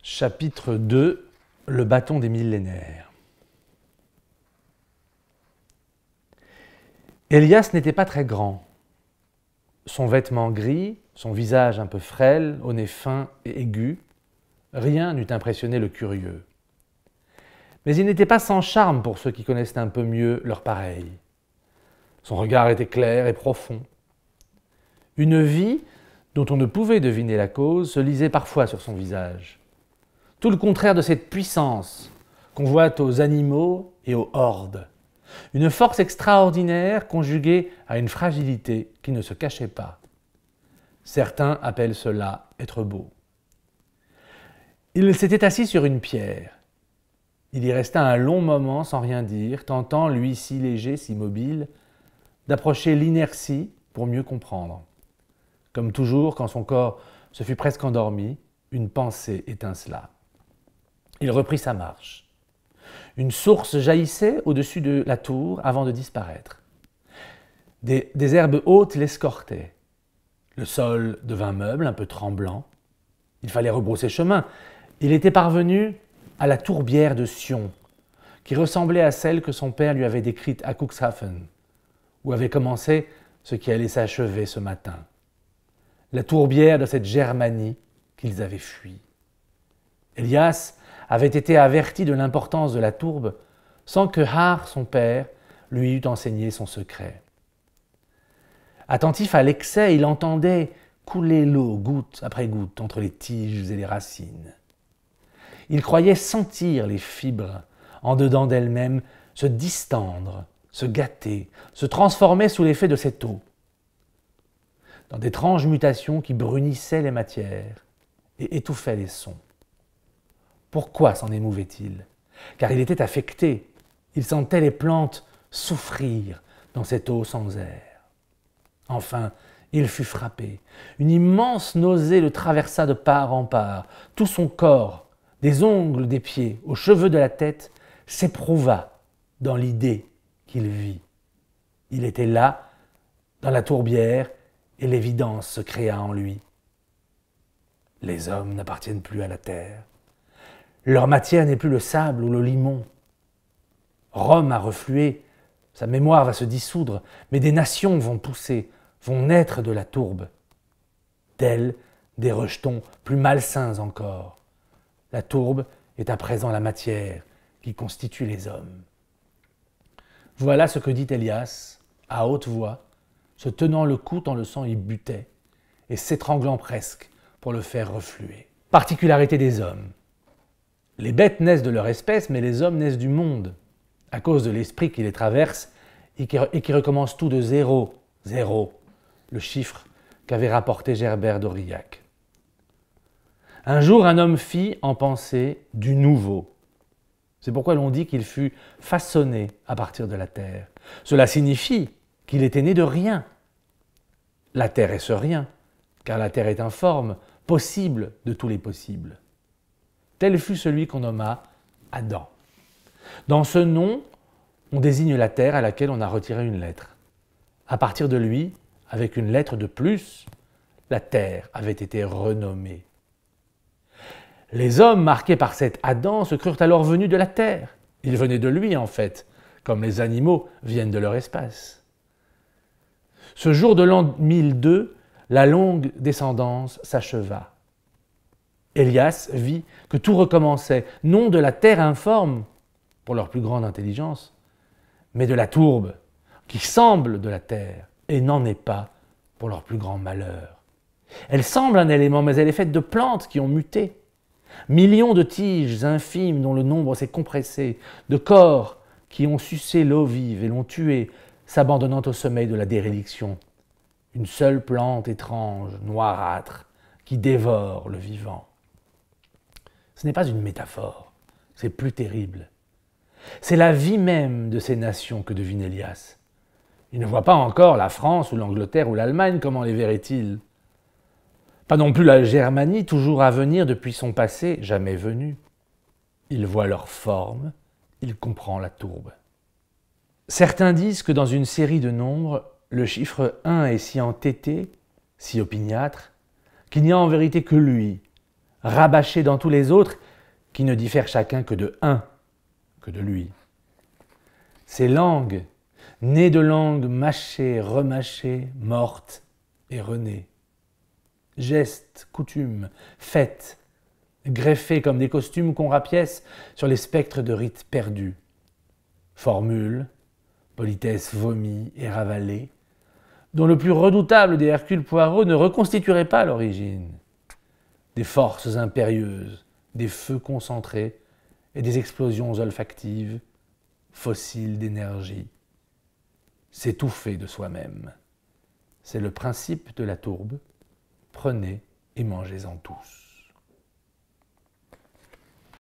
Chapitre 2, le bâton des millénaires. Élias n'était pas très grand. Son vêtement gris, son visage un peu frêle, au nez fin et aigu, rien n'eût impressionné le curieux. Mais il n'était pas sans charme pour ceux qui connaissent un peu mieux leur pareil. Son regard était clair et profond. Une vie, dont on ne pouvait deviner la cause, se lisait parfois sur son visage. Tout le contraire de cette puissance qu'on voit aux animaux et aux hordes. Une force extraordinaire conjuguée à une fragilité qui ne se cachait pas. Certains appellent cela être beau. Il s'était assis sur une pierre. Il y resta un long moment sans rien dire, tentant, lui si léger, si mobile, d'approcher l'inertie pour mieux comprendre. Comme toujours, quand son corps se fut presque endormi, une pensée étincela. Il reprit sa marche. Une source jaillissait au-dessus de la tour avant de disparaître. Des herbes hautes l'escortaient. Le sol devint meuble, un peu tremblant. Il fallait rebrousser chemin. Il était parvenu à la tourbière de Sion, qui ressemblait à celle que son père lui avait décrite à Cuxhaven, où avait commencé ce qui allait s'achever ce matin. La tourbière de cette Germanie qu'ils avaient fui. Élias avait été averti de l'importance de la tourbe sans que Har, son père, lui eût enseigné son secret. Attentif à l'excès, il entendait couler l'eau goutte après goutte entre les tiges et les racines. Il croyait sentir les fibres en dedans d'elles-mêmes se distendre, se gâter, se transformer sous l'effet de cette eau, dans d'étranges mutations qui brunissaient les matières et étouffaient les sons. Pourquoi s'en émouvait-il? Car il était affecté. Il sentait les plantes souffrir dans cette eau sans air. Enfin, il fut frappé. Une immense nausée le traversa de part en part. Tout son corps, des ongles des pieds aux cheveux de la tête, s'éprouva dans l'idée qu'il vit. Il était là, dans la tourbière, et l'évidence se créa en lui. Les hommes n'appartiennent plus à la terre. Leur matière n'est plus le sable ou le limon. Rome a reflué, sa mémoire va se dissoudre, mais des nations vont pousser, vont naître de la tourbe. Tels des rejetons plus malsains encore. La tourbe est à présent la matière qui constitue les hommes. Voilà ce que dit Élias, à haute voix, se tenant le cou tant le sang y butait, et s'étranglant presque pour le faire refluer. Particularité des hommes. Les bêtes naissent de leur espèce, mais les hommes naissent du monde, à cause de l'esprit qui les traverse et qui recommence tout de zéro, zéro, le chiffre qu'avait rapporté Gerbert d'Aurillac. Un jour, un homme fit en pensée du nouveau. C'est pourquoi l'on dit qu'il fut façonné à partir de la terre. Cela signifie qu'il était né de rien. La terre est ce rien, car la terre est informe, possible de tous les possibles. Tel fut celui qu'on nomma Adam. Dans ce nom, on désigne la terre à laquelle on a retiré une lettre. À partir de lui, avec une lettre de plus, la terre avait été renommée. Les hommes marqués par cet Adam se crurent alors venus de la terre. Ils venaient de lui en fait, comme les animaux viennent de leur espace. Ce jour de l'an 1002, la longue descendance s'acheva. Élias vit que tout recommençait, non de la terre informe, pour leur plus grande intelligence, mais de la tourbe, qui semble de la terre, et n'en est pas pour leur plus grand malheur. Elle semble un élément, mais elle est faite de plantes qui ont muté. Millions de tiges infimes dont le nombre s'est compressé, de corps qui ont sucé l'eau vive et l'ont tué, s'abandonnant au sommeil de la déréliction. Une seule plante étrange, noirâtre, qui dévore le vivant. Ce n'est pas une métaphore, c'est plus terrible. C'est la vie même de ces nations que devine Élias. Il ne voit pas encore la France ou l'Angleterre ou l'Allemagne, comment les verrait-il? Pas non plus la Germanie, toujours à venir depuis son passé, jamais venue. Il voit leur forme, il comprend la tourbe. Certains disent que dans une série de nombres, le chiffre 1 est si entêté, si opiniâtre, qu'il n'y a en vérité que lui, rabâchés dans tous les autres, qui ne diffèrent chacun que de un, que de lui. Ces langues, nées de langues mâchées, remâchées, mortes et renées. Gestes, coutumes, fêtes, greffés comme des costumes qu'on rapièce sur les spectres de rites perdus. Formules, politesses vomies et ravalées, dont le plus redoutable des Hercule Poirot ne reconstituerait pas l'origine. Des forces impérieuses, des feux concentrés et des explosions olfactives, fossiles d'énergie. S'étouffer de soi-même. C'est le principe de la tourbe. Prenez et mangez-en tous.